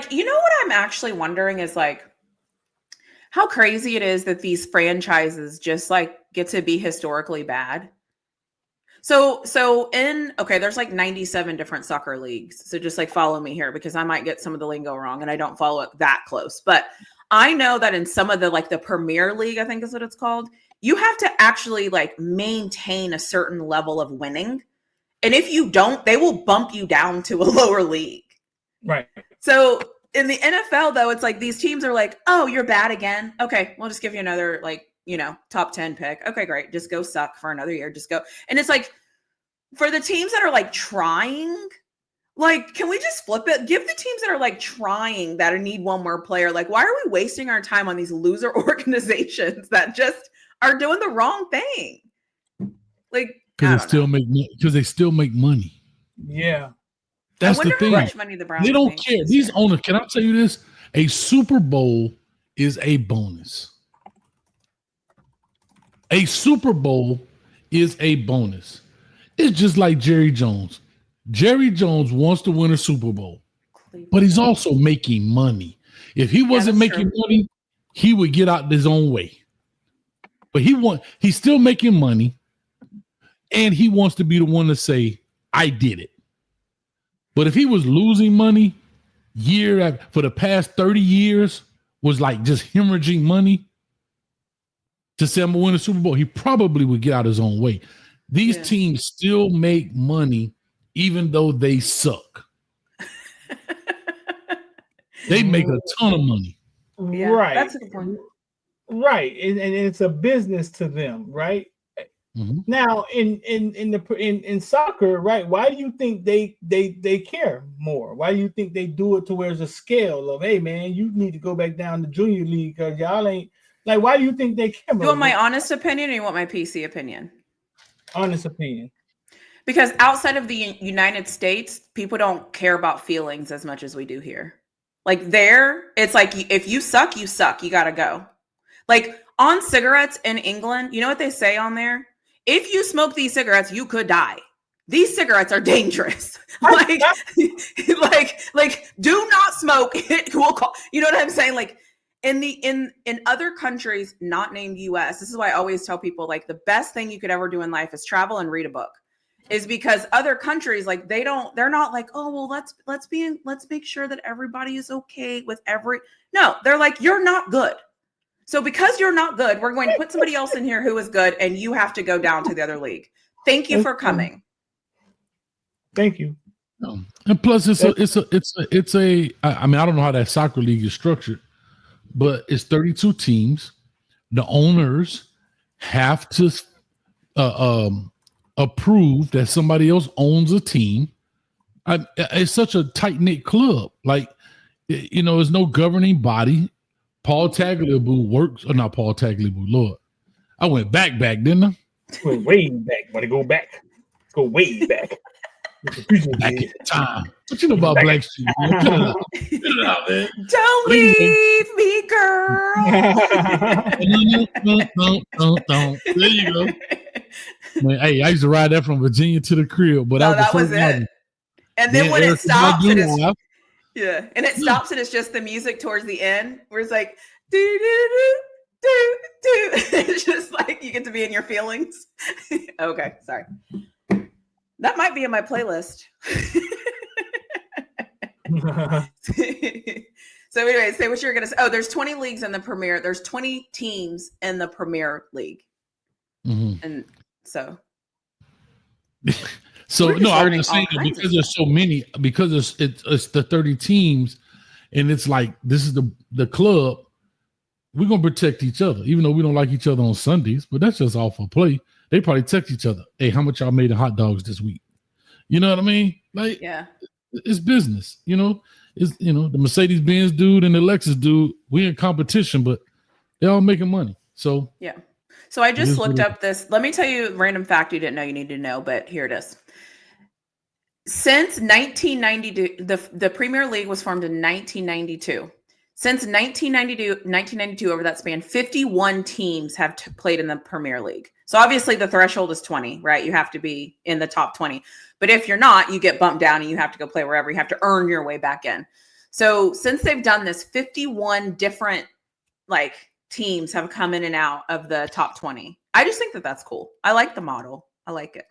like, you know what I'm actually wondering is like how crazy it is that these franchises just like get to be historically bad. So there's like 97 different soccer leagues. So just like follow me here because I might get some of the lingo wrong and I don't follow it that close. But I know that in some of the like the Premier League, I think is what it's called, you have to actually like maintain a certain level of winning. And if you don't, they will bump you down to a lower league. Right. So in the NFL, though, it's like these teams are like, oh, you're bad again. Okay, we'll just give you another, like, you know, top 10 pick. Okay, great. Just go suck for another year. Just go. And it's like, for the teams that are like trying, like, can we just flip it? Give the teams that are like trying that need one more player. Like, why are we wasting our time on these loser organizations that just are doing the wrong thing? Like, because they still make money. Yeah. That's the thing. How much money the Browns they don't care. These owners, can I tell you this? A Super Bowl is a bonus. A Super Bowl is a bonus. It's just like Jerry Jones. Jerry Jones wants to win a Super Bowl, but he's also making money. If he wasn't making money, he would get out his own way. But he's still making money, and he wants to be the one to say, I did it. But if he was losing money for the past 30 years, was like just hemorrhaging money to say I'm gonna win a Super Bowl, he probably would get out his own way. These teams still make money even though they suck. They make a ton of money. Yeah, right. That's a good point. Right. And it's a business to them, right? Mm-hmm. Now in soccer, right? Why do you think they care more? Why do you think they do it to where there's a scale of, hey man, you need to go back down to junior league because y'all ain't like, why do you think they care more? You want my honest opinion or you want my PC opinion? Honest opinion. Because outside of the United States, people don't care about feelings as much as we do here. Like there, it's like if you suck, you suck. You gotta go. Like on cigarettes in England, you know what they say on there? If you smoke these cigarettes, you could die. These cigarettes are dangerous. like, do not smoke. It will call. You know what I'm saying? Like in other countries, not named US, this is why I always tell people like the best thing you could ever do in life is travel and read a book. Is because other countries, like they're not like, oh, well, let's make sure that everybody is okay with no, they're like, you're not good. So because you're not good, we're going to put somebody else in here who is good, and you have to go down to the other league. Thank you for coming. Thank you. And plus, it's a. I mean, I don't know how that soccer league is structured, but it's 32 teams. The owners have to approve that somebody else owns a team. It's such a tight-knit club. Like, you know, there's no governing body. Paul Tagliabue works, or not Paul Tagliabue, Lord. I went back, didn't I? Went way back. Want to go back? Go way back. Back in time. What you know about Black Sheep? Cut it out, man. Don't leave me, girl. Don't. There you go. Man, hey, I used to ride that from Virginia to the crib, but that was it. Album. And then when it stops, and it stops, and it's just the music towards the end, where it's like do do do do do. It's just like you get to be in your feelings. Okay, sorry. That might be in my playlist. So anyway, say what you were going to say. Oh, there's 20 leagues in the Premier. There's 20 teams in the Premier League. Mm-hmm. And so no, I was saying that because there's so many, because it's the 30 teams, and it's like, this is the club. We're going to protect each other, even though we don't like each other on Sundays, but that's just all for play. They probably text each other. Hey, how much y'all made in hot dogs this week? You know what I mean? Like, yeah, it's business, you know, it's, you know, the Mercedes-Benz dude and the Lexus dude, we're in competition, but they're all making money. So, yeah. So I just looked up this. Let me tell you a random fact you didn't know you need to know, but here it is. Since 1992, the Premier League was formed in 1992. Since 1992, over that span, 51 teams have played in the Premier League. So obviously the threshold is 20, right? You have to be in the top 20. But if you're not, you get bumped down and you have to go play wherever. You have to earn your way back in. So since they've done this, 51 different like teams have come in and out of the top 20. I just think that that's cool. I like the model. I like it.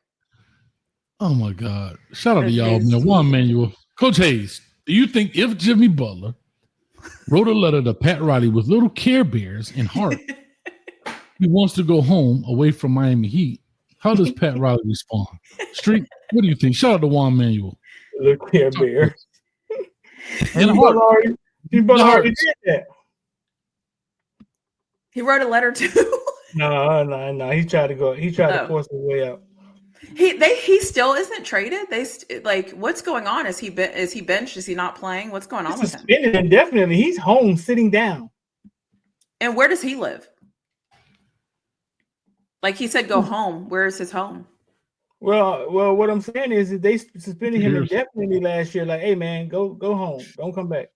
Oh my God. Shout out to y'all, man. Juan Manuel. Coach Hayes, do you think if Jimmy Butler wrote a letter to Pat Riley with little Care Bears in heart, he wants to go home away from Miami Heat, how does Pat Riley respond? Street, what do you think? Shout out to Juan Manuel. Little Care Bear. And He already did that. He wrote a letter too. No. He tried to force his way out. He still isn't traded. Like, what's going on? Is he benched? Is he not playing? What's going on with him? Suspended indefinitely. He's home sitting down. And where does he live? Like he said, go home. Where is his home? Well, what I'm saying is that they suspended him indefinitely last year. Like, hey man, go home. Don't come back.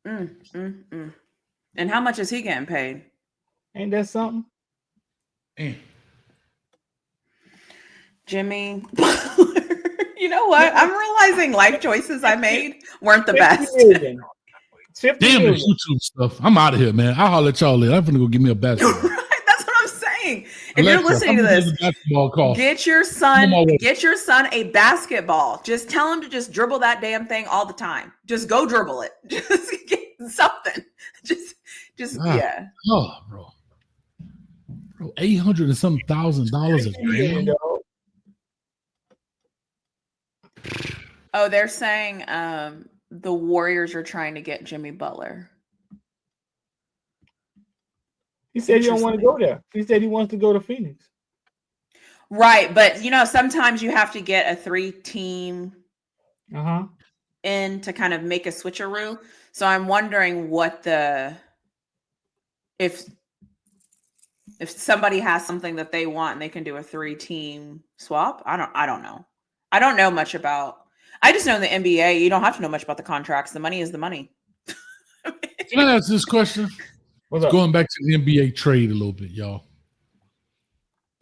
And how much is he getting paid? Ain't that something? Jimmy, you know what? I'm realizing life choices I made weren't the best. Damn this YouTube stuff. I'm out of here, man. I'll holler at y'all later. I'm gonna go get me a basketball. Right, that's what I'm saying. If you're listening to this, get your son a basketball. Just tell him to just dribble that damn thing all the time. Just go dribble it. Just get something. Just yeah. Oh, bro, $800 and some $1,000 a game. Oh, they're saying the Warriors are trying to get Jimmy Butler. He said he don't want to go there. He said he wants to go to Phoenix. Right, but sometimes you have to get a 3-team in to kind of make a switcheroo. So I'm wondering if somebody has something that they want and they can do a 3-team swap. I don't know. I don't know much about. I just know in the NBA, you don't have to know much about the contracts. The money is the money. Can I ask this question? Going back to the NBA trade a little bit, y'all.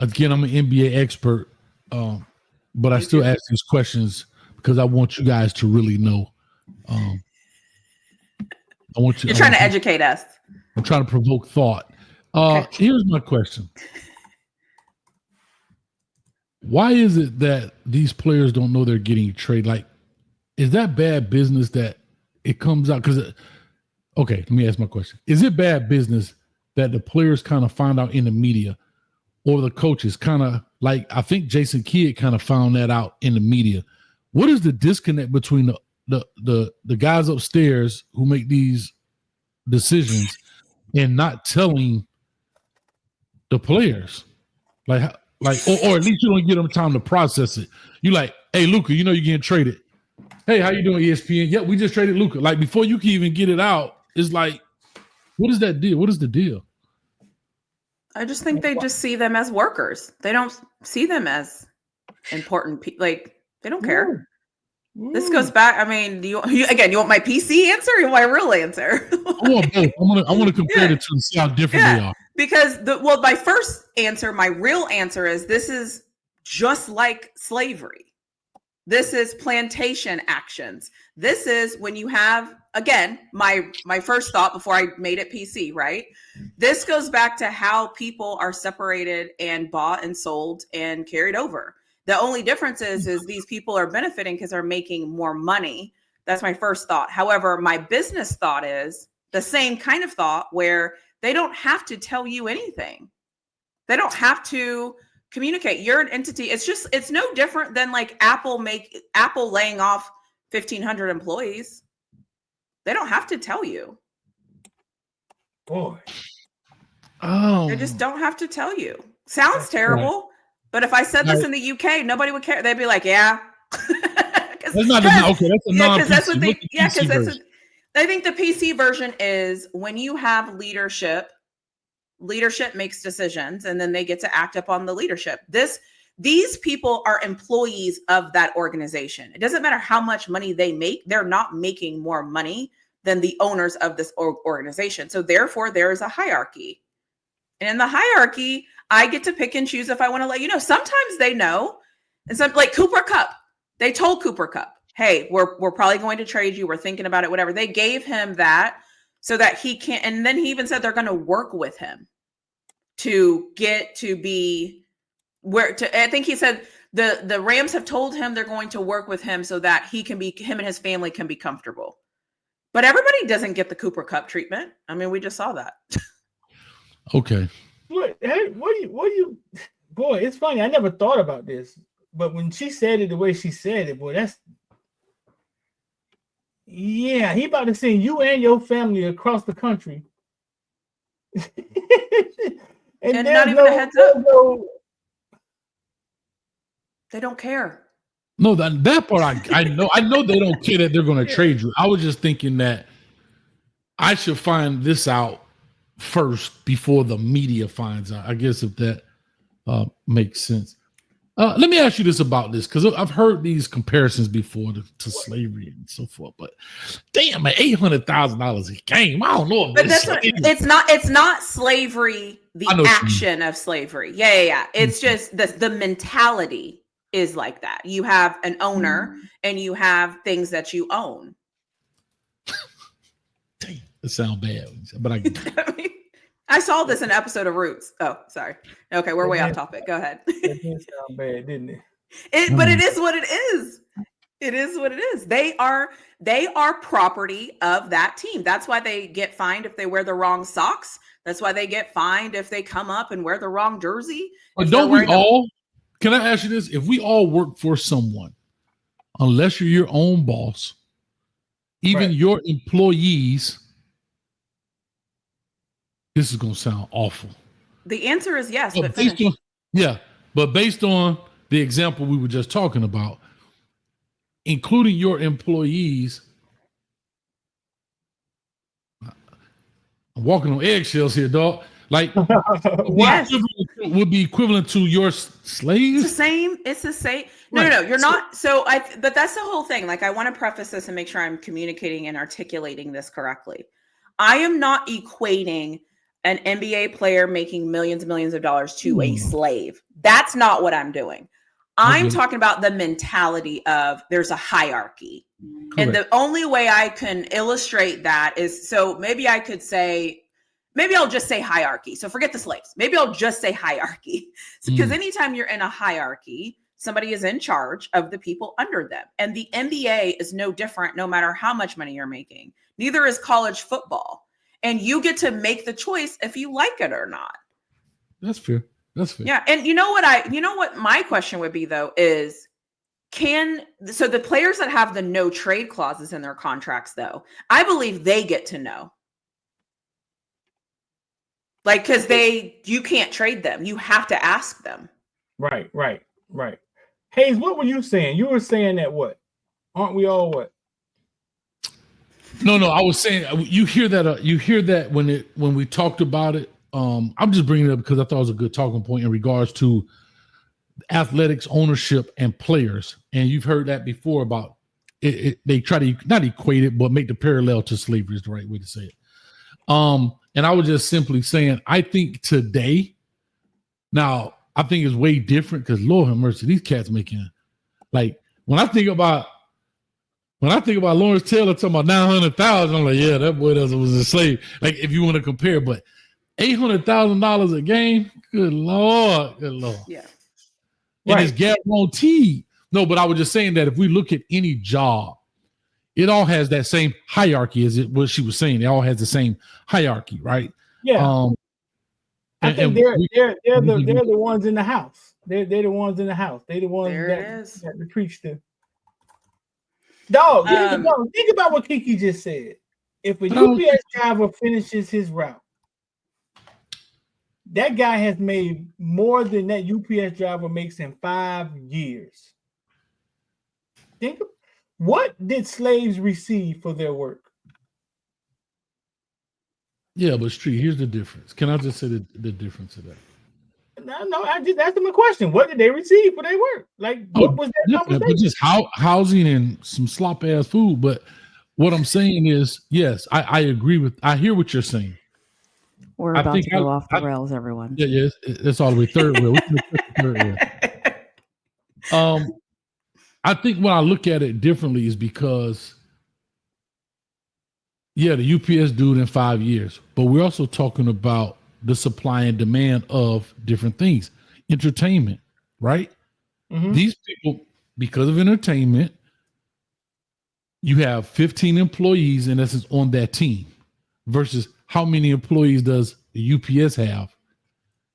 Again, I'm an NBA expert, but I still ask these questions because I want you guys to really know. You're trying to educate us. I'm trying to provoke thought. Here's my question. Why is it that these players don't know they're getting traded? Like, is that bad business that it comes out? Okay, let me ask my question. Is it bad business that the players kind of find out in the media or the coaches kind of like, I think Jason Kidd kind of found that out in the media. What is the disconnect between the guys upstairs who make these decisions and not telling the players? Or at least you don't give them time to process it. You like, hey, Luka, you're getting traded. Hey, how you doing, ESPN? Yeah, we just traded Luka. Like, before you can even get it out, it's like, what is that deal? What is the deal? I just think they just see them as workers. They don't see them as important people. Like, they don't care. This goes back. I mean, you want my PC answer or my real answer? I want both. I want to compare the two and see how different they are. Because my first answer, my real answer is this is just like slavery. This is plantation actions. This is when you have, again, my first thought before I made it PC, right? This goes back to how people are separated and bought and sold and carried over. The only difference is these people are benefiting because they're making more money. That's my first thought. However, my business thought is the same kind of thought where they don't have to tell you anything. They don't have to communicate. You're an entity. It's no different than like Apple laying off 1,500 employees. They don't have to tell you. Boy. Oh. They just don't have to tell you. Sounds terrible. Right. But if I said this in the UK, nobody would care. They'd be like, yeah. That's not okay. That's a non-PC. That's what they. Yeah, because I think the PC version is when you have leadership. Leadership makes decisions, and then they get to act upon the leadership. These people are employees of that organization. It doesn't matter how much money they make; they're not making more money than the owners of this organization. So therefore, there is a hierarchy, and in the hierarchy, I get to pick and choose if I want to let you know. Sometimes they know. And some, like Cooper Kupp, they told Cooper Kupp, hey, we're probably going to trade you. We're thinking about it, whatever. They gave him that so that he can't. And then he even said they're going to work with him to get to be where to. I think he said the Rams have told him they're going to work with him so that him and his family can be comfortable. But everybody doesn't get the Cooper Kupp treatment. I mean, we just saw that. Okay. What do you? Boy, it's funny. I never thought about this, but when she said it the way she said it, boy, yeah, he about to send you and your family across the country, and not even a heads up. They don't care. No, that part I know they don't care that they're going to trade you. I was just thinking that I should find this out first before the media finds out. I guess if that makes sense. Let me ask you this about this, because I've heard these comparisons before to slavery and so forth. But damn, at $800,000 a game, I don't know. But it's not slavery. The action of slavery. Yeah. It's just the mentality is like that. You have an owner and you have things that you own. Damn, it sounds bad, but I saw this in an episode of Roots. Oh, sorry. Okay, we're way off topic. Go ahead. It did sound bad, didn't it? But it is what it is. It is what it is. They are property of that team. That's why they get fined if they wear the wrong socks. That's why they get fined if they come up and wear the wrong jersey. But don't we all? Can I ask you this? If we all work for someone, unless you're your own boss, even your employees, this is going to sound awful. The answer is yes. But based on the example we were just talking about, including your employees, I'm walking on eggshells here, dog. Like, yes. Would be equivalent to your slaves. It's the same. No. You're not. But that's the whole thing. Like, I want to preface this and make sure I'm communicating and articulating this correctly. I am not equating an NBA player making millions and millions of dollars to a slave. That's not what I'm doing. I'm talking about the mentality of there's a hierarchy. Correct. And the only way I can illustrate that is, so maybe I could say, maybe I'll just say hierarchy. So forget the slaves. Maybe I'll just say hierarchy. Because anytime you're in a hierarchy, somebody is in charge of the people under them. And the NBA is no different no matter how much money you're making. Neither is college football. And you get to make the choice if you like it or not. That's fair. Yeah. And you know what my question would be though is, so the players that have the no trade clauses in their contracts though, I believe they get to know. Like, because you can't trade them. You have to ask them. Right. Hayes, what were you saying? You were saying that what? Aren't we all what? No, I was saying you hear that when we talked about it. I'm just bringing it up because I thought it was a good talking point in regards to athletics, ownership, and players. And you've heard that before about it. They try to not equate it, but make the parallel to slavery is the right way to say it. And I was just simply saying, I think today, now I think it's way different because Lord have mercy, these cats making, like, when I think about Lawrence Taylor talking about 900,000, I'm like, yeah, that boy was a slave. Like, if you want to compare, but $800,000 a game, good Lord. Yeah. And it's guaranteed. No, but I was just saying that if we look at any job, it all has that same hierarchy as what she was saying. It all has the same hierarchy, right? Yeah. I think they're the ones in the house. They're the ones in the house. They're the ones that preach to. Dog, think about what Kiki just said. If a UPS driver finishes his route, that guy has made more than that UPS driver makes in 5 years. Think of, what did slaves receive for their work? Yeah, but Street, here's the difference. Can I just say the difference of that? No, I just asked them a question. What did they receive for their work? Like, what was that conversation? But just housing and some slop ass food. But what I'm saying is, yes, I agree I hear what you're saying. We're about to go off the rails, everyone. Yeah, it's all the way third rail. I think when I look at it differently is because, yeah, the UPS dude in 5 years, but we're also talking about the supply and demand of different things. Entertainment, right? Mm-hmm. These people, because of entertainment, you have 15 employees in essence on that team versus how many employees does the UPS have?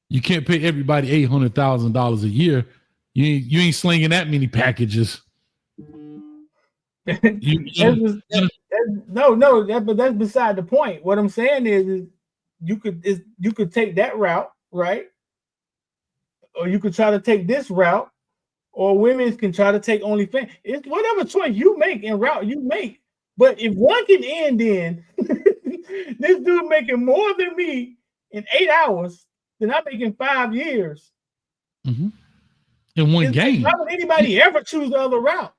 You can't pay everybody $800,000 a year. You ain't slinging that many packages. But that's beside the point. What I'm saying is you could take that route, right? Or you could try to take this route, or women can try to take OnlyFans. It's whatever choice you make and route you make. But if one can end in this dude making more than me in 8 hours than I make in 5 years. Mm-hmm. In one game. Why would anybody ever choose the other route?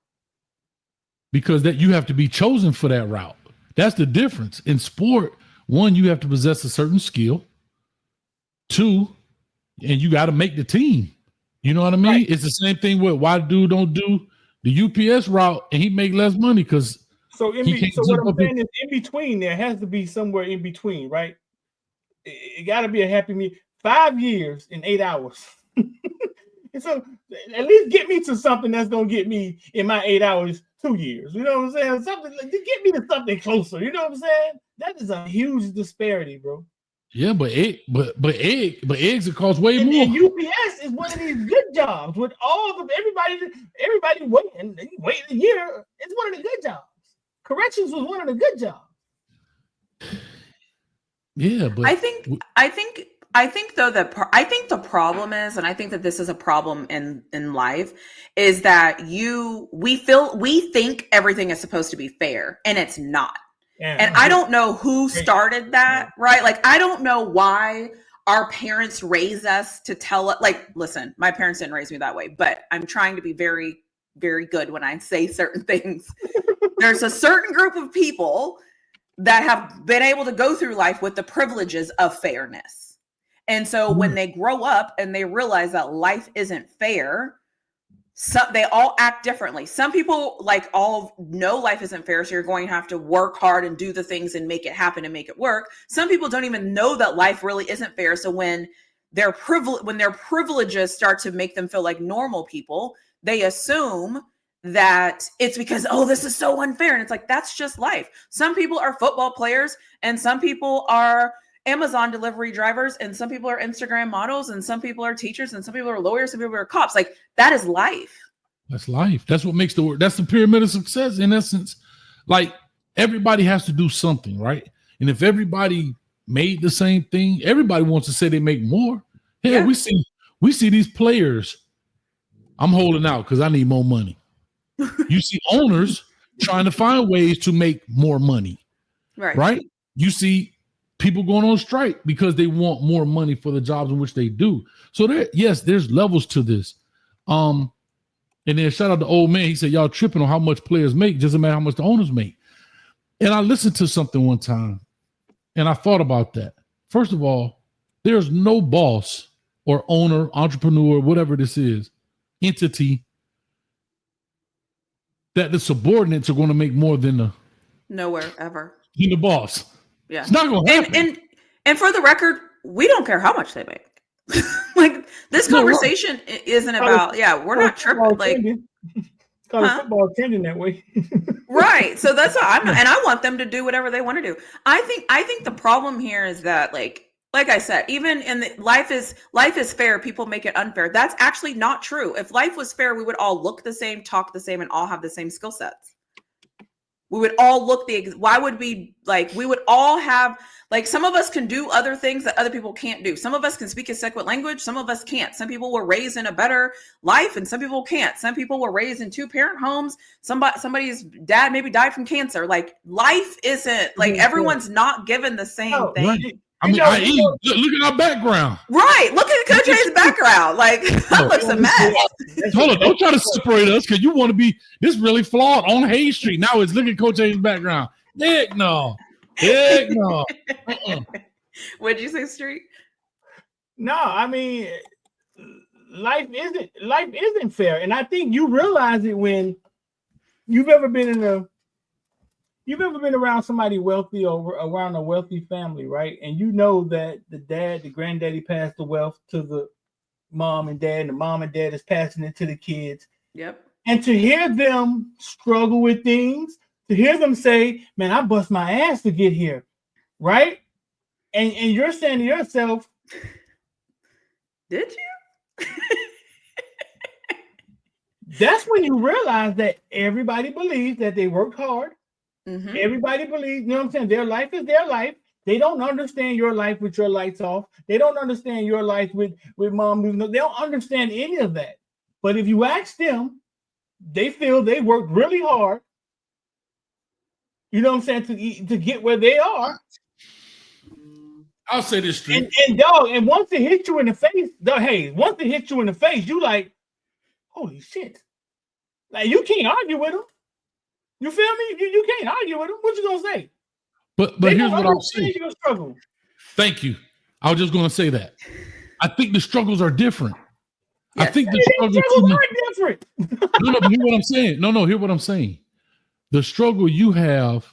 Because that you have to be chosen for that route. That's the difference. In sport, one, you have to possess a certain skill. Two, and you got to make the team. You know what I mean? Right. It's the same thing with why dude don't do the UPS route and he make less money because what I'm saying is in between, there has to be somewhere in between, right? It got to be a happy medium. 5 years in 8 hours. So at least get me to something that's gonna get me in my 8 hours 2 years. You know what I'm saying? Something to get me to something closer. You know what I'm saying? That is a huge disparity, bro. Yeah, but eggs it costs way more. And UPS is one of these good jobs with all of everybody waiting a year. It's one of the good jobs. Corrections was one of the good jobs. Yeah, but I think though that I think the problem is, and I think that this is a problem in life, is that we think everything is supposed to be fair, and it's not. Yeah. And I don't know who started that, right? Like, I don't know why our parents raise us to tell it. Like, listen, my parents didn't raise me that way, but I'm trying to be very, very good when I say certain things. There's a certain group of people that have been able to go through life with the privileges of fairness. And so when they grow up and they realize that life isn't fair, they all act differently. Some people all know life isn't fair, so you're going to have to work hard and do the things and make it happen and make it work. Some people don't even know that life really isn't fair. So when their privileges start to make them feel like normal people, they assume that it's because, this is so unfair. And it's like, that's just life. Some people are football players, and some people are Amazon delivery drivers, and some people are Instagram models, and some people are teachers, and some people are lawyers, some people are cops. Like, that is life. That's life. That's what makes that's the pyramid of success in essence. Like, everybody has to do something, right? And if everybody made the same thing, everybody wants to say they make more. Hell, we see these players. I'm holding out because I need more money. You see owners trying to find ways to make more money. Right? You see people going on strike because they want more money for the jobs in which they do. So there's levels to this. And then shout out to old man. He said, y'all tripping on how much players make. Doesn't matter how much the owners make. And I listened to something one time and I thought about that. First of all, there's no boss or owner, entrepreneur, whatever this is, entity that the subordinates are going to make more than nowhere ever. Than the boss. Yeah. It's not going to happen. And for the record, we don't care how much they make. Like, this conversation isn't about, we're not tripping. Like, it's called football attending that way. Right. So that's how and I want them to do whatever they want to do. I think the problem here is that, like I said, even in life is fair, people make it unfair. That's actually not true. If life was fair, we would all look the same, talk the same, and all have the same skill sets. We would all look we would all have, some of us can do other things that other people can't do. Some of us can speak a second language. Some of us can't. Some people were raised in a better life and some people can't. Some people were raised in 2-parent homes. Somebody's dad maybe died from cancer. Like, life isn't everyone's not given the same thing. Right. I mean, look at our background. Right. Look at Coach A's background. Like, that looks a mess. Hold on. Don't try to separate us because you want to be this really flawed on Hayes Street. Now it's look at Coach A's background. Heck no. What'd you say, Street? No, I mean, life isn't fair, and I think you realize it when you've ever been around somebody wealthy or around a wealthy family, right? And you know that the granddaddy passed the wealth to the mom and dad, and the mom and dad is passing it to the kids. Yep. And to hear them struggle with things, to hear them say, "Man, I bust my ass to get here," right? And you're saying to yourself, "Did you?" That's when you realize that everybody believes that they worked hard. Mm-hmm. Everybody believes, you know what I'm saying? Their life is their life. They don't understand your life with your lights off. They don't understand your life with mom. They don't understand any of that. But if you ask them, they feel they worked really hard. You know what I'm saying? To get where they are. I'll say this straight. And dog, and once it hits you in the face, once it hits you in the face, you like, holy shit. Like, you can't argue with them. You feel me? You can't argue with them. What you gonna say? But here's what I'll say. Your struggle. Thank you. I was just gonna say that. I think the struggles are different. Yes. I think the struggles are different. No, hear what I'm saying. No, hear what I'm saying. The struggle you have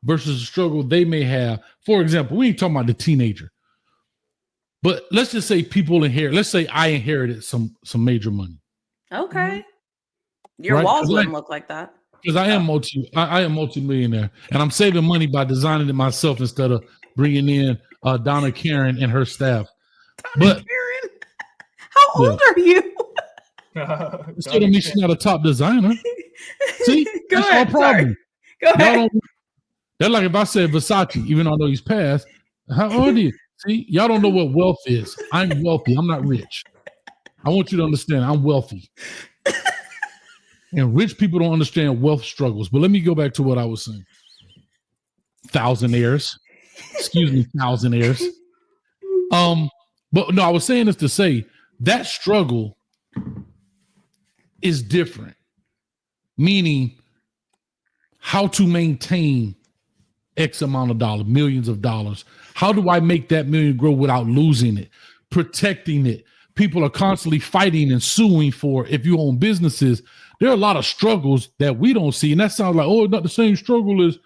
versus the struggle they may have. For example, we ain't talking about the teenager. But let's just say people inherit. Let's say I inherited some major money. Okay. Your walls wouldn't look like that. Because I am multi-millionaire, and I'm saving money by designing it myself instead of bringing in Donna Karen and her staff. Donna Karen, how old are you? Instead of me, she's not a top designer. See, that's our problem. Go ahead. That's like if I said Versace, even though I know he's passed. How old are you? See, y'all don't know what wealth is. I'm wealthy. I'm not rich. I want you to understand I'm wealthy. And rich people don't understand wealth struggles. But let me go back to what I was saying. Thousandaires. Excuse me, thousandaires. But no, I was saying this to say that struggle is different. Meaning how to maintain X amount of dollars, millions of dollars. How do I make that million grow without losing it, protecting it? People are constantly fighting and suing for, if you own businesses, there are a lot of struggles that we don't see. And that sounds like, oh, not the same struggle as,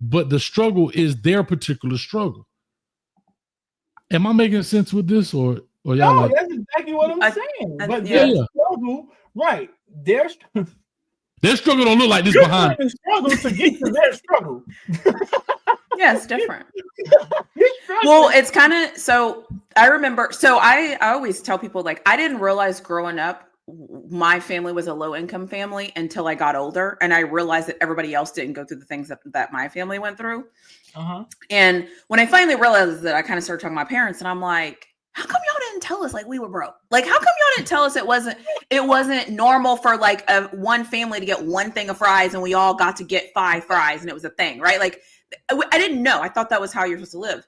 but the struggle is their particular struggle. Am I making sense with this or y'all? No, that's exactly what I'm saying. But their struggle, right. Their struggle don't look like this behind. The struggle to get to their struggle. Yeah, it's different. Well, it's kind of, so I remember, so I always tell people, like, I didn't realize growing up my family was a low income family until I got older, and I realized that everybody else didn't go through the things that my family went through. And when I finally realized that, I kind of started talking to my parents, and I'm like, how come y'all didn't tell us like we were broke? Like, how come y'all didn't tell us it wasn't normal for like one family to get one thing of fries and we all got to get 5 fries and it was a thing, right? Like, I didn't know. I thought that was how you're supposed to live.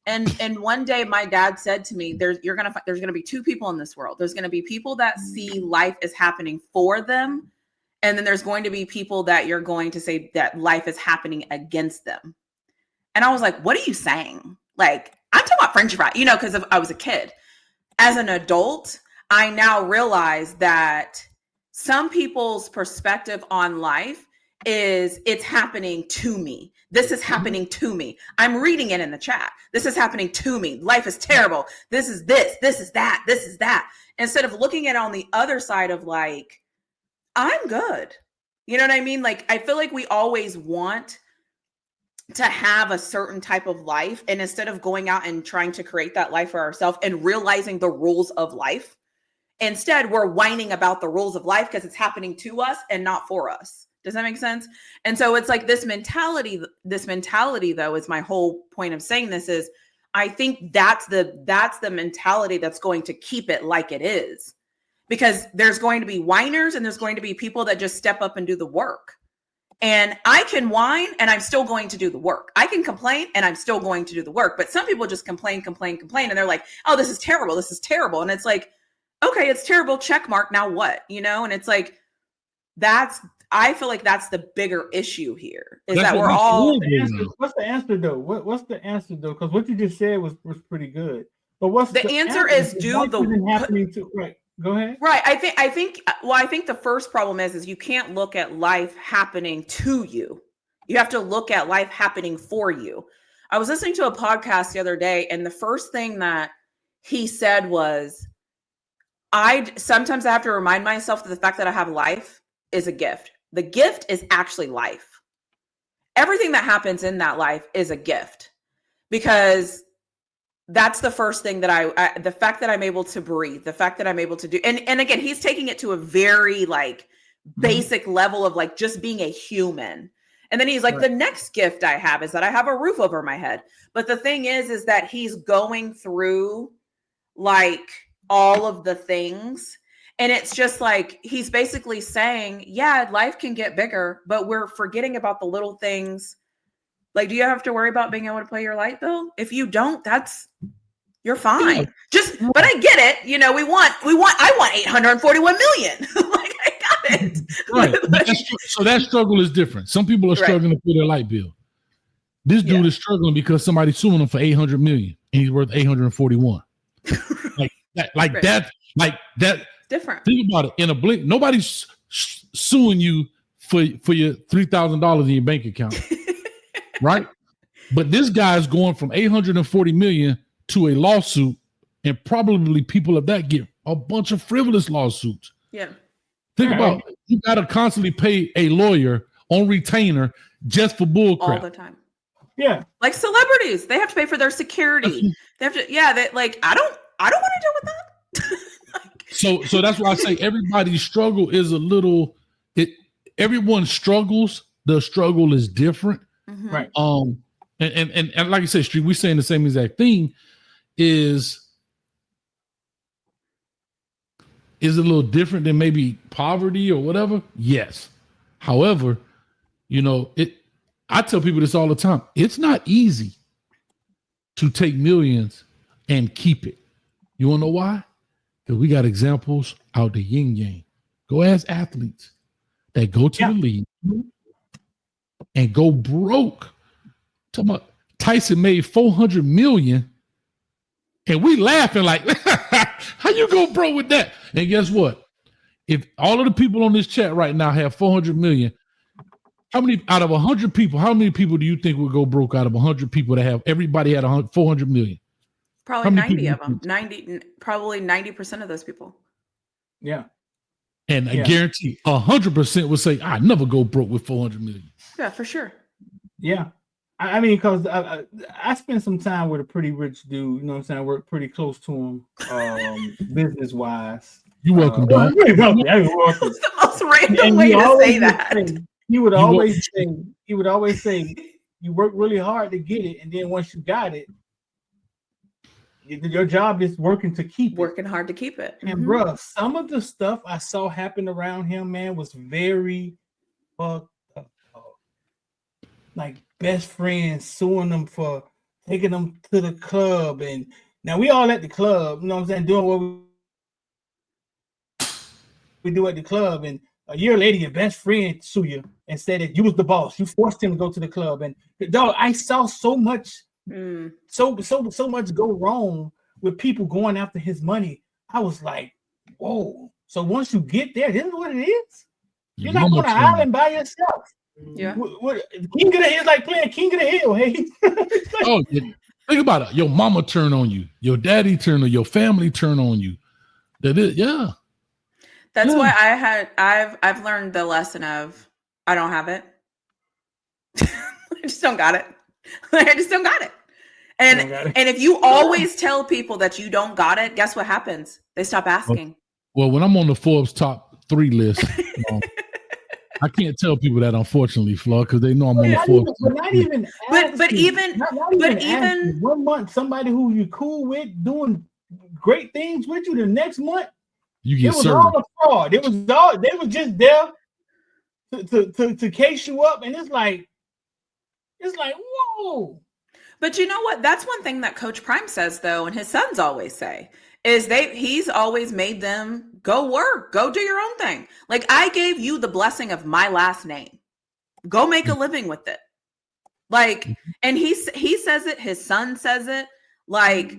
And one day my dad said to me, there's gonna be 2 people in this world. There's gonna be people that see life is happening for them, and then there's going to be people that you're going to say that life is happening against them. And I was like, what are you saying? Like, I'm talking about French fries, because I was a kid. As an adult, I now realize that some people's perspective on life is it's happening to me. This is happening to me. I'm reading it in the chat. This is happening to me. Life is terrible. This is this is that, this is that. Instead of looking at it on the other side of like, I'm good. You know what I mean? Like, I feel like we always want to have a certain type of life. And instead of going out and trying to create that life for ourselves and realizing the rules of life, instead we're whining about the rules of life because it's happening to us and not for us. Does that make sense? And so it's like this mentality though, is my whole point of saying this is, I think that's the mentality that's going to keep it like it is, because there's going to be whiners and there's going to be people that just step up and do the work. And I can whine and I'm still going to do the work. I can complain and I'm still going to do the work. But some people just complain. And they're like, oh, this is terrible. This is terrible. And it's like, okay, it's terrible. Check mark. Now what? And it's like, I feel like that's the bigger issue here is that we're all. What's the answer though? What's the answer though? Because what you just said was pretty good. But what's the answer? Is do the happening to right? Go ahead. Right. I think the first problem is you can't look at life happening to you. You have to look at life happening for you. I was listening to a podcast the other day, and the first thing that he said was, sometimes I have to remind myself that the fact that I have life is a gift. The gift is actually life. Everything that happens in that life is a gift, because that's the first thing that the fact that I'm able to breathe, the fact that I'm able to do, and again, he's taking it to a very like basic level of like just being a human. And then he's like, the next gift I have is that I have a roof over my head. But the thing is that he's going through like all of the things. And it's just like, he's basically saying, yeah, life can get bigger, but we're forgetting about the little things. Like, do you have to worry about being able to pay your light bill? If you don't, you're fine. But I get it. You know, I want 841 million. Like, I got it. Right. So that struggle is different. Some people are struggling to pay their light bill. This dude is struggling because somebody's suing him for 800 million and he's worth 841. That. Different. Think about it. In a blink, nobody's suing you for your $3,000 in your bank account, right? But this guy's going from 840 million to a lawsuit, and probably people of that get a bunch of frivolous lawsuits. Yeah. Think about it. You got to constantly pay a lawyer on retainer just for bull crap. All the time. Yeah. Like celebrities, they have to pay for their security. They have to. Yeah. They like. I don't want to deal with that. So that's why I say everybody's struggle is a little. Everyone struggles. The struggle is different, right? And like I said, Street, we're saying the same exact thing. Is a little different than maybe poverty or whatever. Yes. However, you know I tell people this all the time. It's not easy to take millions and keep it. You want to know why? Because we got examples out the yin yang. Go ask athletes that go to the league and go broke. Talking about Tyson made 400 million, and we laughing like, how you go broke with that? And guess what? If all of the people on this chat right now have 400 million, how many out of 100 people? How many people do you think would go broke out of 100 people that have everybody had 400 million? Probably 90 of them. 90, probably 90% of those people. Yeah. And I guarantee 100% would say, I never go broke with 400 million. Yeah, for sure. Yeah. I mean, because I spent some time with a pretty rich dude, you know what I'm saying? I work pretty close to him, business wise. You're welcome, dog. You're welcome. It's the most random way to say that. He would always say, you work really hard to get it, and then once you got it, your job is working to keep it. Working hard to keep it. And bro, some of the stuff I saw happen around him, man, was very fucked up. Like best friends suing them for taking them to the club. And now we all at the club, you know what I'm saying, doing what we do at the club. And a year later, your best friend sue you and said that you was the boss. You forced him to go to the club. And dog, I saw so much so much go wrong with people going after his money. I was like, whoa. So once you get there, this is what it is. You're not on an island by yourself. Yeah. King of the Hill is like playing King of the Hill. Hey. Think about it. Your mama turn on you. Your daddy turn on you. Your family turn on you. That is, yeah. That's why I've learned the lesson of I don't have it. I just don't got it. I just don't got it. And if you always tell people that you don't got it, guess what happens? They stop asking. Well, when I'm on the Forbes top 3 list, I can't tell people that, unfortunately, Flaw, because they know I'm on the Forbes. But even 1 month, somebody who you cool with doing great things with you, the next month you get served. It was all a fraud. They was just there to case you up, and it's like whoa. But you know what? That's one thing that Coach Prime says, though, and his sons always say, is he's always made them go work, go do your own thing. Like, I gave you the blessing of my last name. Go make a living with it. Like, and he says it, his son says it. Like,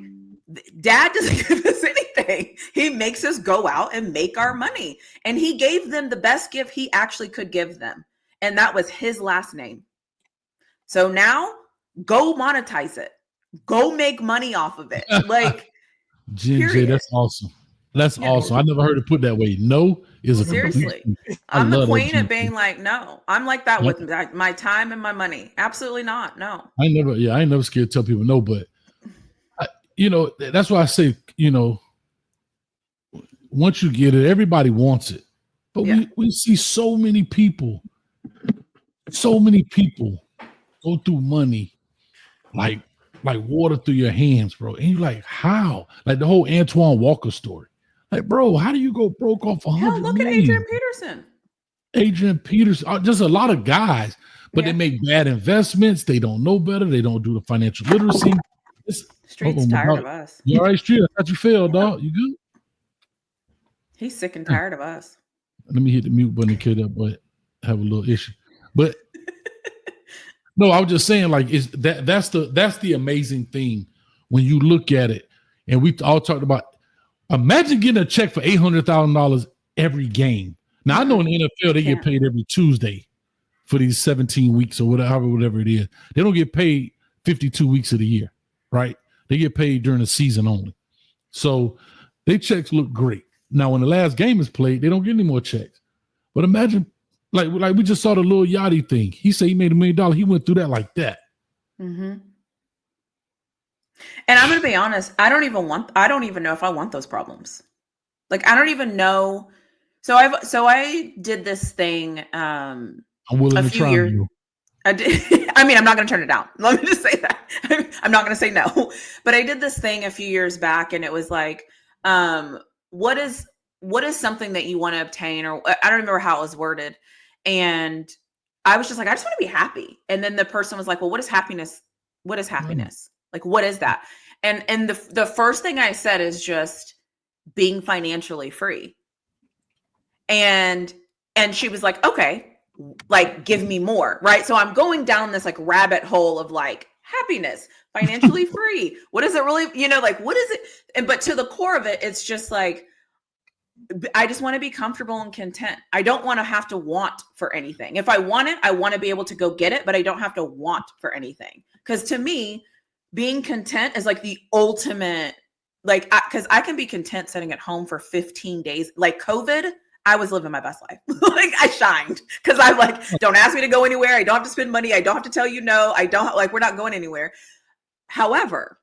dad doesn't give us anything. way. He makes us go out and make our money. And he gave them the best gift he actually could give them. And that was his last name. So now go monetize it. Go make money off of it. Like, Jay, that's awesome. That's awesome. I never heard it put that way. No is a seriously. I'm the queen at being like, no. I'm like that with my time and my money. Absolutely not. No. I ain't never scared to tell people no, but that's why I say, once you get it, everybody wants it. But we see so many people go through money like water through your hands, bro. And you're like, how? Like the whole Antoine Walker story. Like, bro, how do you go broke off 100 look million? At Adrian Peterson. Just a lot of guys, but they make bad investments. They don't know better. They don't do the financial literacy. Street's tired of us. You all right, Street? I thought you failed, dog. You good? He's sick and tired of us. Let me hit the mute button and kill that boy. Have a little issue. But no, I was just saying, like, that's the amazing thing when you look at it. And we all talked about, imagine getting a check for $800,000 every game. Now I know in the NFL they get paid every Tuesday for these 17 weeks or whatever it is. They don't get paid 52 weeks of the year, right? They get paid during the season only. So their checks look great. Now when the last game is played, they don't get any more checks. But imagine, like we just saw the Lil Yachty thing. He said he made $1 million. He went through that like that. Mm-hmm. And I'm going to be honest. I don't even know if I want those problems. Like, I don't even know. So I did this thing. I'm willing to try you. I did. I mean, I'm not going to turn it down. Let me just say that. I'm not going to say no. But I did this thing a few years back, and it was like, what is something that you want to obtain? Or I don't remember how it was worded. And I was just like, I just want to be happy. And then the person was like, well, what is happiness? What is happiness? Like, what is that? And the first thing I said is just being financially free. And she was like, okay, like, give me more. Right. So I'm going down this like rabbit hole of like happiness, financially free. What is it really, like, what is it? But to the core of it, it's just like, I just want to be comfortable and content. I don't want to have to want for anything. If I want it, I want to be able to go get it, but I don't have to want for anything. Because to me, being content is like the ultimate, like, because I can be content sitting at home for 15 days. Like COVID, I was living my best life. Like, I shined because I'm like, don't ask me to go anywhere. I don't have to spend money. I don't have to tell you no. We're not going anywhere. However,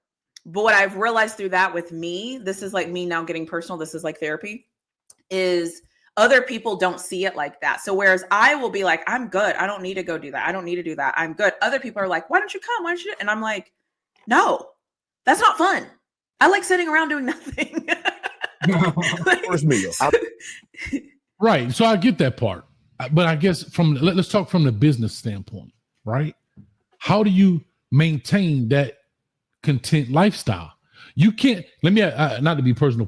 but what I've realized through that with me, this is like me now getting personal. This is like therapy, is other people don't see it like that. So whereas I will be like, I'm good. I don't need to go do that. I don't need to do that. I'm good. Other people are like, why don't you come? Why don't you? And I'm like, no, that's not fun. I like sitting around doing nothing. Where's me? Right. So I get that part. But I guess let's talk from the business standpoint, right? How do you maintain that content lifestyle? You can't, let me, not to be personal,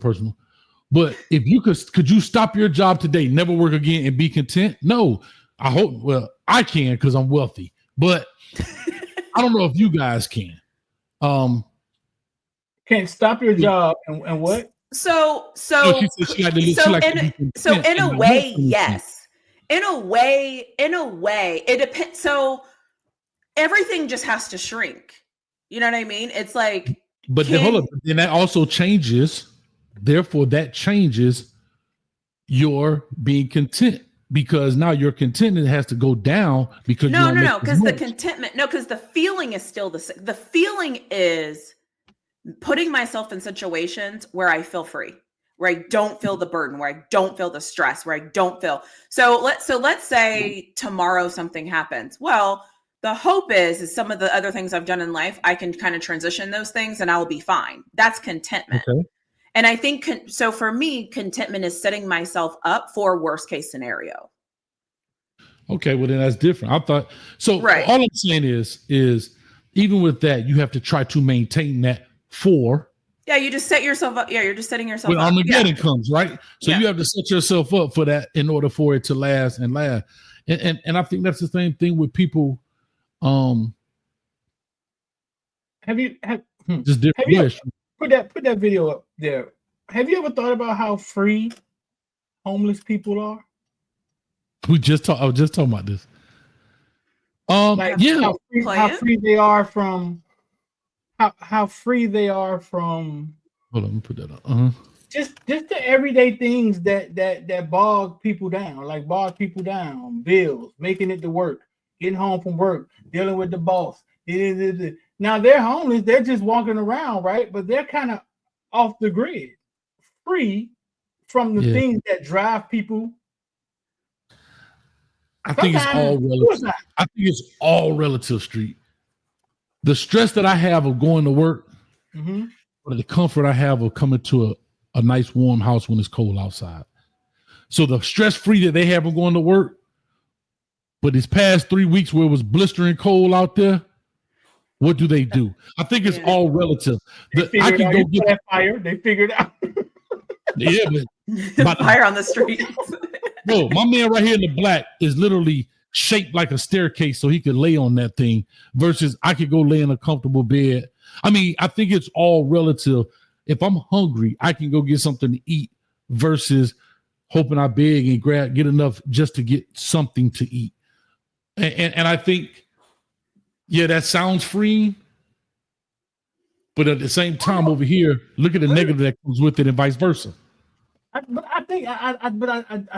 but if you could you stop your job today, never work again and be content? No, I hope, well, I can because I'm wealthy, but I don't know if you guys can. Can't stop your job and what? So in a way, yes. In a way, it depends. So everything just has to shrink. You know what I mean? It's like, but hold up, and that also changes. Therefore, that changes your being content, because now your contentment has to go down because no, because the contentment, because the feeling is still the same. The feeling is putting myself in situations where I feel free, where I don't feel the burden, where I don't feel the stress, where I don't feel. So let's say tomorrow something happens. Well, the hope is some of the other things I've done in life, I can kind of transition those things and I'll be fine. That's contentment. Okay. And I think, so for me, contentment is setting myself up for a worst case scenario. Okay, well then that's different. I thought, so right. All I'm saying is even with that, you have to try to maintain that for. Yeah, you just set yourself up. Yeah, you're just setting yourself up. When Armageddon comes, right? So you have to set yourself up for that in order for it to last and last. And I think that's the same thing with people. Have you just different. Put that video up there, have you ever thought about how free homeless people are? I was just talking about this. Like yeah, how free they are from how free they are from. Hold on, let me put that up. Just the everyday things that bog people down, bills, making it to work, getting home from work, dealing with the boss. Now they're homeless, they're just walking around, right? But they're kind of off the grid, free from the things that drive people. I think it's all relative. I think it's all relative, Street. The stress that I have of going to work, or the comfort I have of coming to a nice warm house when it's cold outside. So the stress-free that they have of going to work, but these past 3 weeks where it was blistering cold out there, what do? I think it's all relative. I can go get that fire. They figured out. Yeah, but fire on the street. Bro, my man right here in the black is literally shaped like a staircase so he could lay on that thing versus I could go lay in a comfortable bed. I mean, I think it's all relative. If I'm hungry, I can go get something to eat versus hoping I beg and get enough just to get something to eat. And I think, yeah, that sounds freeing. But at the same time over here, look at the negative that comes with it and vice versa. I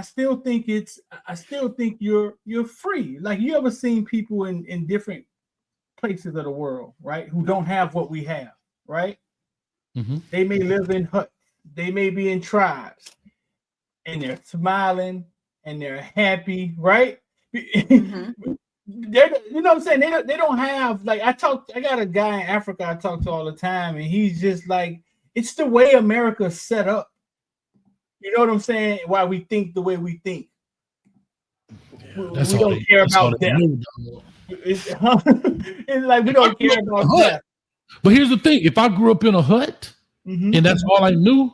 still think you're free. Like, you ever seen people in different places of the world, right? Who don't have what we have, right? Mm-hmm. They may live in huts, they may be in tribes, and they're smiling and they're happy, right? Mm-hmm. You know what I'm saying? They don't have, like, I got a guy in Africa I talk to all the time, and he's just like, it's the way America's set up. You know what I'm saying? Why we think the way we think. Yeah, we don't care about them. It's like we don't care about that. But here's the thing: if I grew up in a hut and that's all I knew,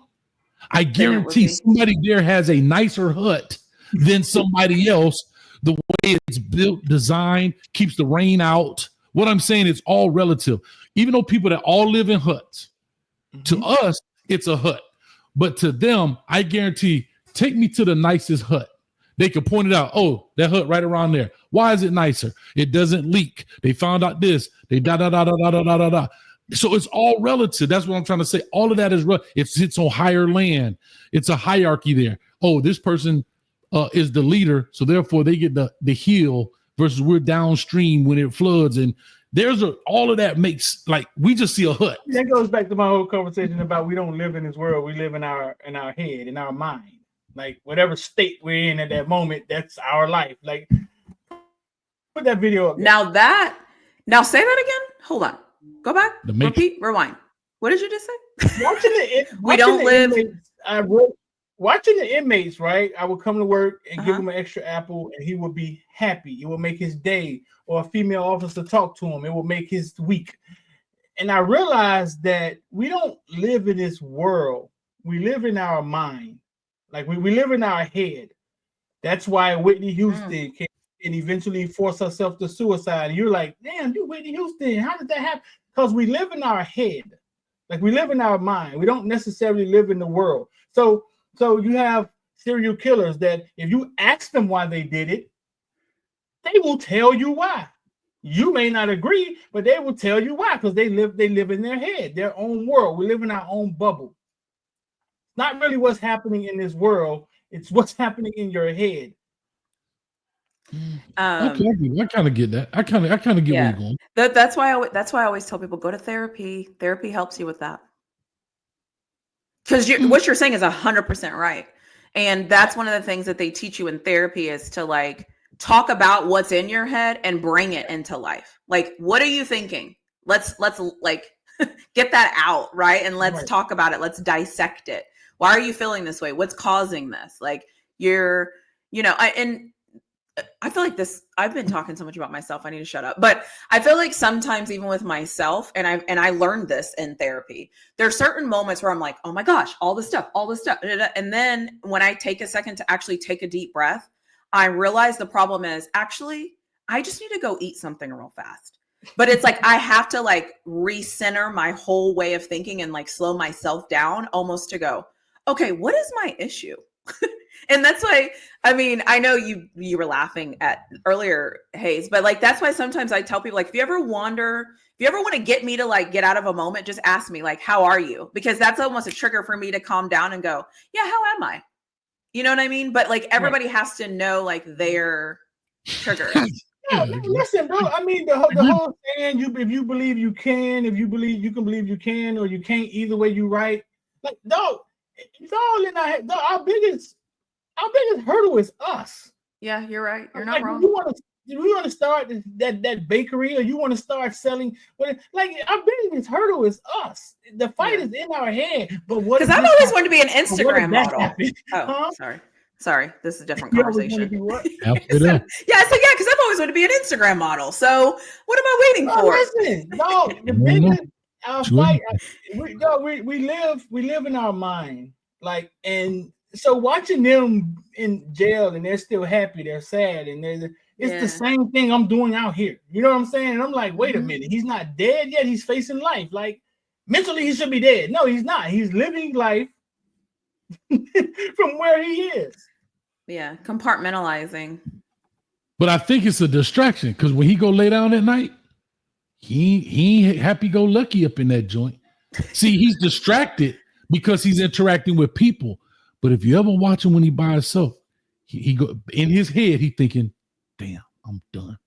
I guarantee somebody there has a nicer hut than somebody else. The way it's built, designed, keeps the rain out. What I'm saying is all relative. Even though people that all live in huts, to us, it's a hut. But to them, I guarantee, take me to the nicest hut. They could point it out. Oh, that hut right around there. Why is it nicer? It doesn't leak. They found out this. They da. So it's all relative. That's what I'm trying to say. All of that is it sits on higher land. It's a hierarchy there. Oh, this person is the leader, so therefore they get the hill versus we're downstream when it floods. And all of that makes, like, we just see a hut. That goes back to my whole conversation about we don't live in this world. We live in our head, in our mind. Like, whatever state we're in at that moment, that's our life. Like, put that video up. Now say that again. Hold on. Go back. Repeat. Rewind. What did you just say? Watching the inmates, right? I would come to work and give him an extra apple, and he would be happy. It would make his day. Or a female officer talk to him, it will make his week. And I realized that we don't live in this world. We live in our mind. Like, we live in our head. That's why Whitney Houston can eventually force herself to suicide. And you're like, damn, you Whitney Houston, how did that happen? Because we live in our head. Like, we live in our mind. We don't necessarily live in the world. So you have serial killers that if you ask them why they did it, they will tell you why. You may not agree, but they will tell you why, because they live in their head, their own world. We live in our own bubble. Not really what's happening in this world, it's what's happening in your head. Okay, I kind of get that. I kind of get where you're going. That's why I always tell people, go to therapy. Therapy helps you with that. Because what you're saying is 100% right. And that's one of the things that they teach you in therapy is to, like, talk about what's in your head and bring it into life. Like, what are you thinking? Let's like get that out, right? And let's talk about it. Let's dissect it. Why are you feeling this way? What's causing this? Like, I feel like this, I've been talking so much about myself, I need to shut up. But I feel like sometimes even with myself, and I learned this in therapy, there are certain moments where I'm like, oh my gosh, all this stuff. And then when I take a second to actually take a deep breath, I realize the problem is actually, I just need to go eat something real fast. But it's like, I have to, like, recenter my whole way of thinking and, like, slow myself down almost to go, okay, what is my issue? And that's why, I mean, I know you were laughing at earlier, Hayes, but like, that's why sometimes I tell people, like, if you ever want to get me to like get out of a moment, just ask me, like, how are you? Because that's almost a trigger for me to calm down and go, yeah, how am I? You know what I mean? But like, everybody has to know like their triggers. No, listen, bro. I mean, the whole saying, if you believe you can, if you believe you can believe you can, or you can't, either way you right. Like, dog, it's all in our head. Dog, our biggest hurdle is us. Yeah, you're right. You're not like, wrong. You want to start that bakery, or you want to start selling? Like, our biggest hurdle is us. The fight is in our head. But what? Because I've always wanted to be an Instagram model. Oh, sorry. This is a different conversation. Yeah, because I've always wanted to be an Instagram model. So what am I waiting for? Listen, no, the business, our fight. We live in our mind, like, and so watching them in jail and they're still happy, they're sad, and it's the same thing I'm doing out here. You know what I'm saying? And I'm like, wait a minute, he's not dead yet. He's facing life. Like, mentally, he should be dead. No, he's not. He's living life from where he is. Yeah, compartmentalizing. But I think it's a distraction, because when he go lay down at night, he ain't happy-go-lucky up in that joint. See, he's distracted because he's interacting with people. But if you ever watch him when he by himself, he go in his head, he thinking, damn, I'm done.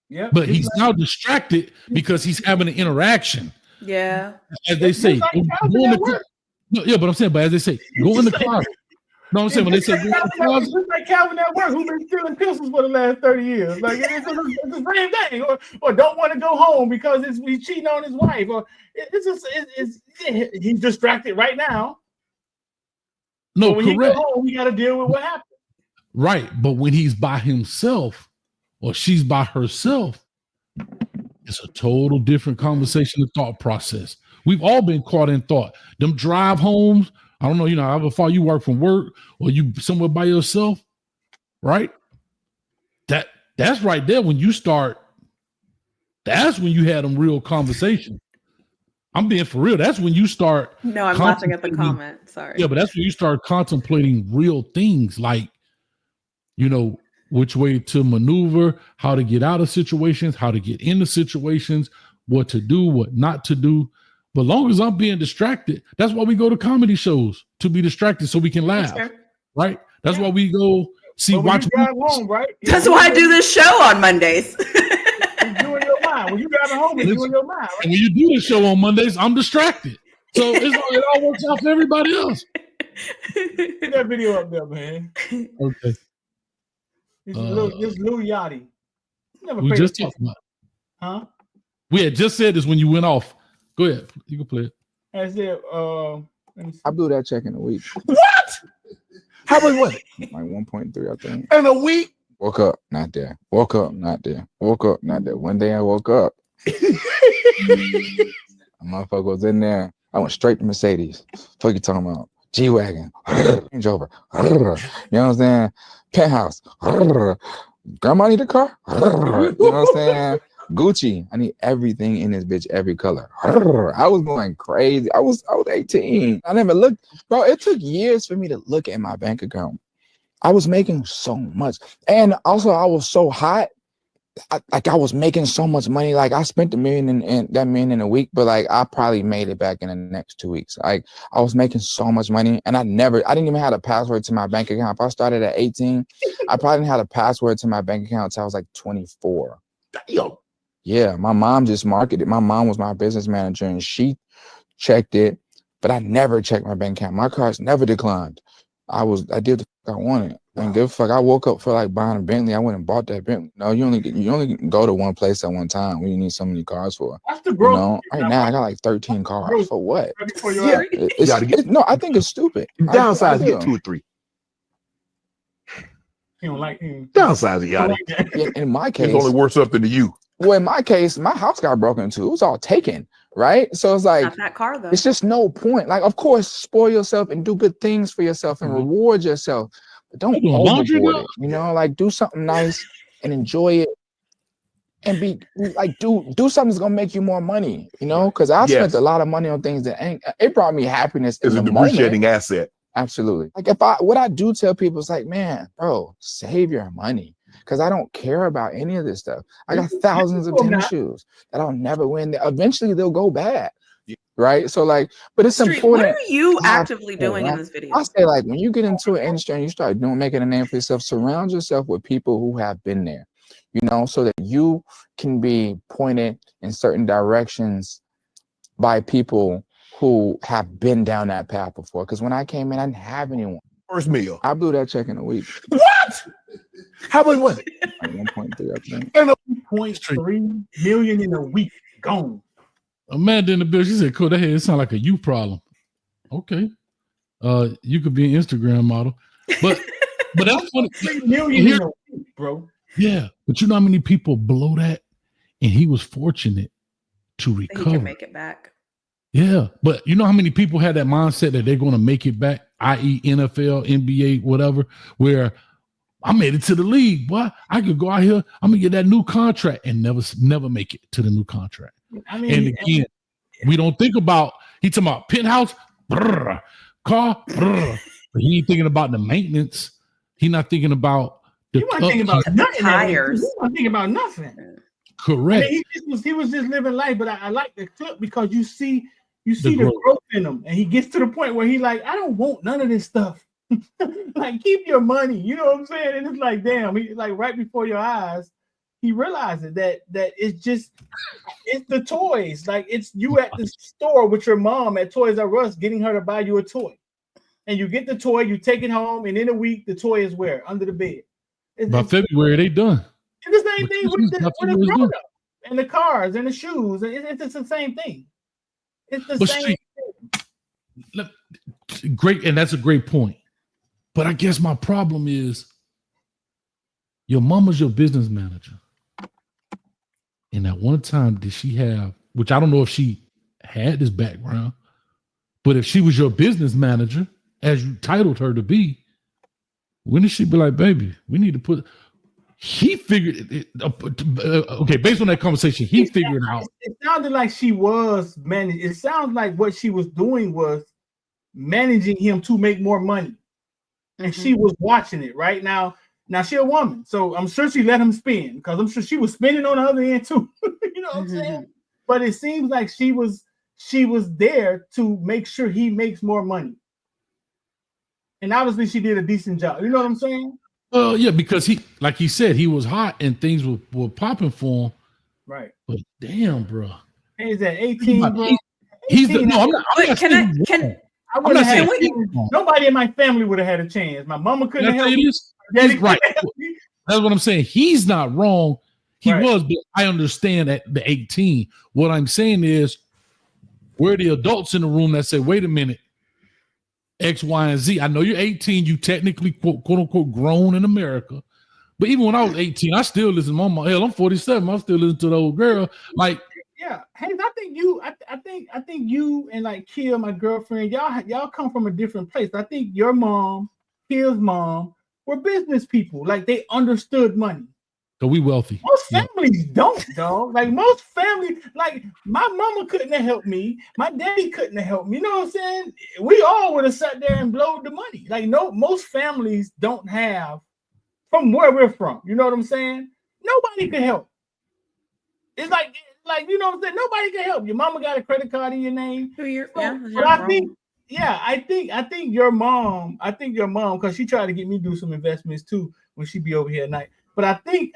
Yeah. But he's now distracted because he's having an interaction. Yeah. As they say, but I'm saying, but as they say, go in the closet. No, I'm saying when they say go in the closet. It's like Calvin at work, who's been stealing pistols for the last 30 years. Like, it's the same thing. Or don't want to go home because he's cheating on his wife. Or he's distracted right now. No, when correct. He go home, we got to deal with what happened. Right, but when he's by himself or she's by herself, it's a total different conversation and thought process. We've all been caught in thought. Them drive homes, I don't know, however far you work from work or you somewhere by yourself, right? That's right there when you start. That's when you had them real conversations. I'm being for real. That's when you start. No, I'm laughing at the comment. Sorry. Yeah, but that's when you start contemplating real things like, which way to maneuver, how to get out of situations, how to get into situations, what to do, what not to do. But long as I'm being distracted, that's why we go to comedy shows, to be distracted so we can laugh. Right? That's why we go watch home, right? That's why I do this show on Mondays. When you driving home, it's doing your mind. Right? And when you do the show on Mondays, I'm distracted. So it all works out for everybody else. Get that video up there, man. Okay. This Lil Yachty. We just talked about it. Huh? We had just said this when you went off. Go ahead. You can play it. I said, I blew that check in a week. What? How much was it? Like 1.3, I think. In a week? Woke up, not there. Woke up, not there. Woke up, not there. One day I woke up. A motherfucker was in there. I went straight to Mercedes. Fuck you talking about? G-Wagon. Range Rover. You know what I'm saying? Penthouse. Grandma need a car? You know what I'm saying? Gucci. I need everything in this bitch, every color. I was going crazy. I was 18. I never looked. Bro, it took years for me to look at my bank account. I was making so much. And also I was so hot. I was making so much money. Like I spent $1 million in a week, but like I probably made it back in the next 2 weeks. Like I was making so much money and I didn't even have a password to my bank account. If I started at 18, I probably didn't have a password to my bank account until I was like 24. Damn. Yeah, my mom just marketed. My mom was my business manager and she checked it, but I never checked my bank account. My cards never declined. I did the fuck I wanted. And give a fuck. I woke up for like buying a Bentley. I went and bought that Bentley. No, you only go to one place at one time when you need so many cars for. That's the growth. Right now I got like 13 cars. For what? Yeah. I think it's stupid. Downsize, get 2 or 3. You don't like him. Downsize, Yachty. In my case, it's only worth something to you. Well, in my case, my house got broken into. It was all taken, right? So it's like, not that car though. It's just no point. Like, of course, spoil yourself and do good things for yourself and reward yourself. But don't overboard it. Like do something nice and enjoy it. and be like, do something that's gonna make you more money, you know? Because I spent a lot of money on things that it brought me happiness. It's a depreciating asset. Absolutely. Like what I do tell people is like, man, bro, save your money. Because I don't care about any of this stuff. I got thousands of tennis shoes that I'll never win. Eventually they'll go bad. Right. So like, but it's important. What are you actively doing in this video? I say, like, when you get into an industry and you start making a name for yourself, surround yourself with people who have been there, you know, so that you can be pointed in certain directions by people who have been down that path before. Because when I came in, I didn't have anyone. First meal. I blew that check in a week. What? How much was it? Like 1.3, I think. 1.3 million in a week. Gone. Amanda in the bill, she said, cool, that head sound like a you problem. Okay. You could be an Instagram model. But that's funny. 3 million in a week, bro. Yeah. But you know how many people blow that? And he was fortunate to recover. He can make it back. Yeah. But you know how many people had that mindset that they're going to make it back, i.e. NFL, NBA, whatever, where I made it to the league. Boy, I could go out here, I'm gonna get that new contract and never make it to the new contract. I mean, and again, we don't think about, he talking about penthouse, brr, car, brr, but he ain't thinking about the maintenance. He not thinking about the thinking about nothing. Tires. He wasn't thinking about nothing. Correct. I mean, he was just living life, but I like the clip because you see the growth in him, and he gets to the point where he like, I don't want none of this stuff. Like, keep your money, you know what I'm saying? And it's like, damn, he like right before your eyes, he realizes that it's the toys. Like, it's you at the store with your mom at Toys R Us getting her to buy you a toy. And you get the toy, you take it home, and in a week the toy is where? Under the bed. By February, they done. It's the same thing with the grown up and the cars and the shoes. It's the same thing. It's the same thing. Great, and that's a great point. But I guess my problem is your mama's your business manager. And at one time, did she have, which I don't know if she had this background, but if she was your business manager, as you titled her to be, when did she be like, baby, we need to put, he figured it, okay, based on that conversation, he figured out. It sounded like she was managing. It sounds like what she was doing was managing him to make more money. And she was watching it right now. Now she's a woman, so I'm sure she let him spend because I'm sure she was spending on the other end too. You know what I'm saying? But it seems like she was there to make sure he makes more money. And obviously she did a decent job. You know what I'm saying? Well, yeah, because he, like he said, he was hot and things were popping for him. Right. But damn, bro. Hey, is that 18, bro? He's the, no, I'm not. I wouldn't have nobody in my family would have had a chance. My mama couldn't have helped me. He's right. That's what I'm saying. He's not wrong. He was, but I understand at the 18. What I'm saying is, we're the adults in the room that say, wait a minute, X, Y, and Z. I know you're 18. You technically, quote unquote, grown in America. But even when I was 18, I still listen to Mama. Hell, I'm 47. I still listen to the old girl. Like, yeah, hey, I think you and like Kia, my girlfriend, y'all come from a different place. I think your mom, Kia's mom, were business people. Like, they understood money. So we wealthy. Most families don't, dog. Like, most families, like, my mama couldn't have helped me. My daddy couldn't have helped me. You know what I'm saying? We all would have sat there and blowed the money. Like, no, most families don't have, from where we're from. You know what I'm saying? Nobody can help. It's like, you know what I'm saying? Nobody can help. Your mama got a credit card in your name. But I think your mom, because she tried to get me to do some investments too when she be over here at night. But I think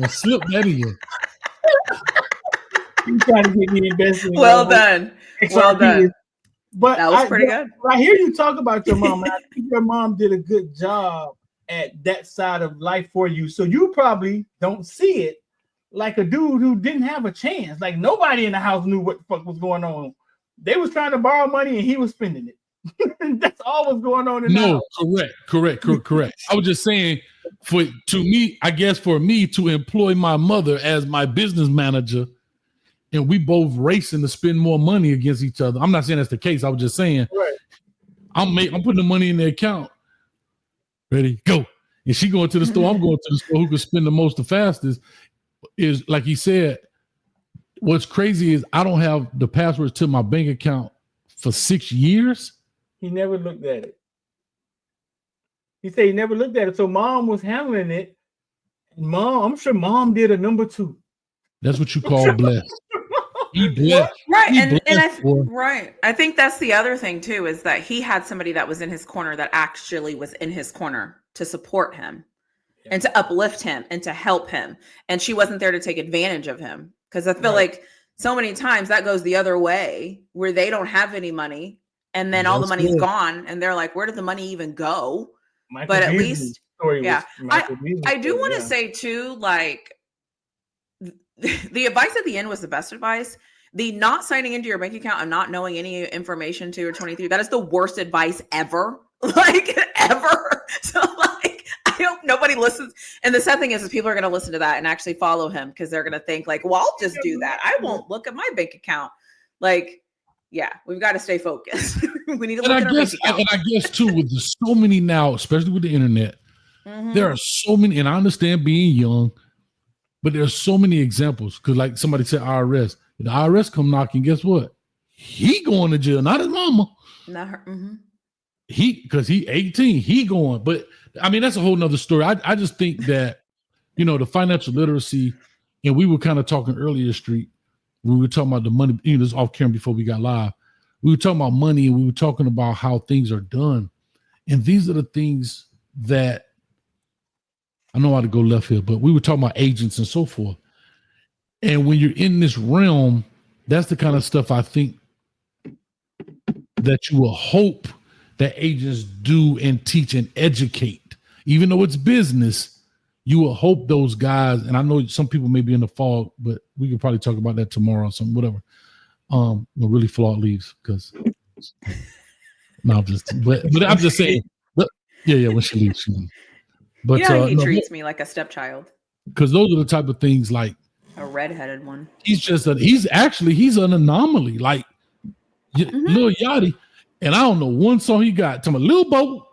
slip that in. You trying to get me invested. Well done. But that was pretty good. I hear you talk about your mom, and I think your mom did a good job at that side of life for you. So you probably don't see it like a dude who didn't have a chance. Like, nobody in the house knew what the fuck was going on. They was trying to borrow money and he was spending it. That's all was going on in the house. Correct. I was just saying, for me to employ my mother as my business manager, and we both racing to spend more money against each other. I'm not saying that's the case. I was just saying, I'm putting the money in the account. Ready, go. and she going to the store, I'm going to the store, who can spend the most the fastest, is like he said, what's crazy is I don't have the passwords to my bank account for 6 years. He never looked at it. He said he never looked at it. So mom was handling it. I'm sure mom did a number 2. That's what you call blessed. He blessed. Right. He And blessed, right. I think that's the other thing too, is that he had somebody that was in his corner that actually was in his corner to support him and to uplift him and to help him. And she wasn't there to take advantage of him. Because I feel like so many times that goes the other way, where they don't have any money and then all the money's gone and they're like, where did the money even go? But at least, I do want to say too, like, the advice at the end was the best advice. The not signing into your bank account and not knowing any information to your 23, that is the worst advice ever. Like, ever. So, like, I hope nobody listens. And the sad thing is people are going to listen to that and actually follow him, because they're going to think like, well, I'll just do that. I won't look at my bank account. Like, yeah, we've got to stay focused. We need to look at our bank account. And I guess too, with so many now, especially with the internet, there are so many, and I understand being young, but there's so many examples. Because like somebody said, IRS. If the IRS come knocking, guess what? He going to jail, not his mama. Not her. Because he 18, he going. But I mean, that's a whole nother story. I just think that, the financial literacy, and we were kind of talking earlier, Street, we were talking about the money, this off camera before we got live. We were talking about money, and we were talking about how things are done. And these are the things that, I know how to go left here, but we were talking about agents and so forth. And when you're in this realm, that's the kind of stuff I think that you will hope that agents do and teach and educate. Even though it's business, you will hope those guys, and I know some people may be in the fog, but we can probably talk about that tomorrow or something, whatever. Really Flawed leaves, because no, but I'm just saying, but yeah, when she leaves, But he treats me like a stepchild. Because those are the type of things, like a redheaded one. He's an anomaly, like Lil Yachty. And I don't know one song he got. To my Lil Boat.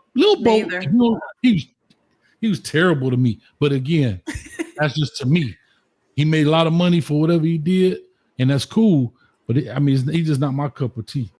He was terrible to me. But again, that's just to me. He made a lot of money for whatever he did, and that's cool. But he's just not my cup of tea.